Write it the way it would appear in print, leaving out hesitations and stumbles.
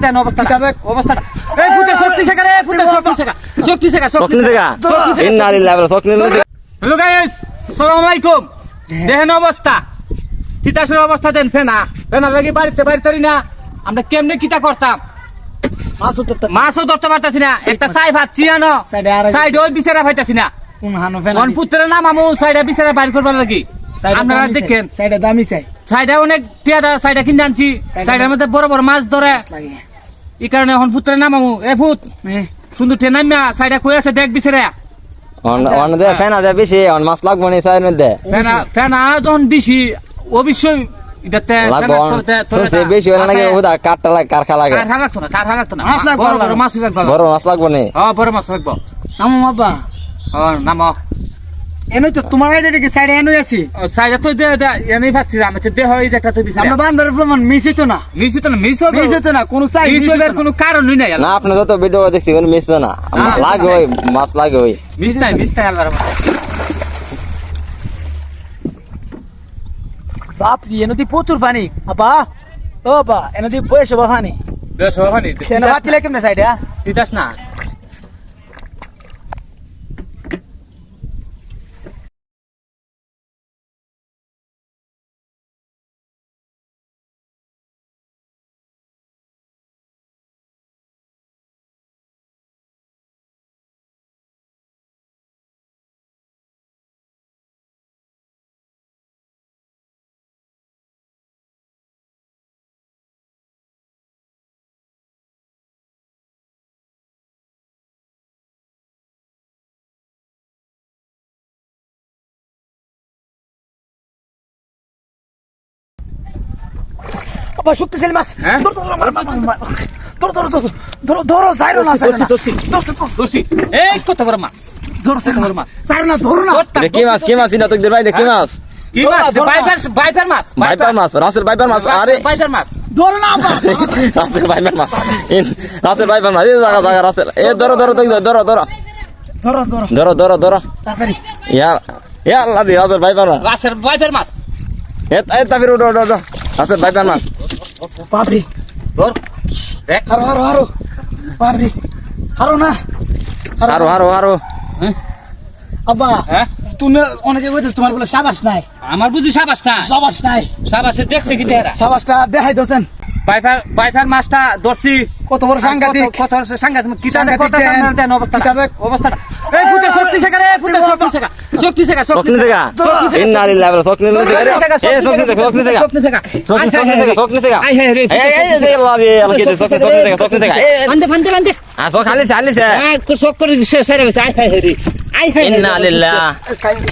দেন অবস্থাটা অবস্থাটা এই ফুটে শক্তি শেখা রে ফুটে শক্তি শেখা ইন্না লিল্লাহি ওয়া ইন্না ইলাইহি রাজিউন। হ্যালো গাইস আসসালামু আলাইকুম দেখেন অবস্থা তিতাসের অবস্থা দেন ফেনা লাগি বাড়িতে না আমরা কেমনে কিতা করতাম মাছও ধরতে পারতাছি না একটা সাই ভাতছি না সাইড ওই বিছারা পাইতাছি না কোন পুত্রের নাম আমু সাইডে বিছারা বাইর করবার লাগি আপনারা দেখেন সাইডে দামি চাই সাইডে অনেক টিয়াদা সাইডে কিনে আনছি সাইডের মধ্যে বড় বড় মাছ ধরে এই কারণে এখন পুত্রের নাম আমু এ ভূত সুন্দর ট্রেন নামিয়া সাইডে কই আছে দেখ বিছারা অন দে ফেনা দে বেশি অন মাছ লাগবো নি সাইড মধ্যে ফেনা যখন বেশি অবশ্যই এটাতে লাগবো তোরছে বেশি হলে নাকি ওদা কাটটা লাগে কারখা লাগে কার লাগতো না মাছ লাগবো বড় মাছ লাগবো বড় মাছ লাগবো নি বড় মাছ লাগবো নামো বাবা নামো এনই তো তোমার আইডি কি সাইডে এনই আছি সাইডে তো এনেই ভাবছি আমি দেহ এই একটা তো বিছানা আমরা বান্দার প্রমাণ মিশিতো না মিশিতো না কোন সাইড মিশিবার কোনো কারণই নাই না আপনি যত ভিডিও দেখছি কোন মিস না লাগে ওই মাছ লাগে ওই মিস নাই আল্লাহর বাপ রে এনদি প্রচুর পানি আবা ও বা এনদি বয়স পানি বেশ হবানি সেনা বাতিলে কেমনে সাইডে তিতাস না আবা শক্তিশালী মাছ ধরো যাইরো না দোষী এই কত বড় মাছ ধরো মাছ যাইরো না ধরো না কি মাছ ইনা তো দের ভাই কি মাছ কি মাছ বাইপার মাছ রাসেল বাইপার মাছ আরে বাইপার মাছ ধরো না আবা রাসেল বাইপার মাছ এই জায়গা রাসেল এ ধরো তাড়াতাড়ি ইয়া আল্লাহ দি রাসেল বাইপার মাছ বাইপার মাছ এ তাবির উড়ো রাসেল বাইপার মাছ বাপরে ধর দেখ হারো বাপরে হারো না হারো আব্বা তুমি অনেকে কইতেছ তোমার বলে সাবাস নাই আমার বুঝি সাবাস নাই সাবাসে দেখছে কি দেরা সাবাসটা দেখাই দছেন বাইপার মাছটা ধরছি কত বড় সাংঘাতিক কি দেন অবস্থাটা এই ফুটে শক্তি শেখা রে ফুটে শক্তি শেখা ইন্না লিল্লাহি ওয়া ইন্না ইলাইহি রাজিউন। এ শক্তি শেখা আই হে রে এই আল্লাহ রে আল্লাহ কে শক্তি শেখা বান্দে সো খালি শক করে সেরে গেছে আই হে রে আই হে ইন্না লিল্লাহি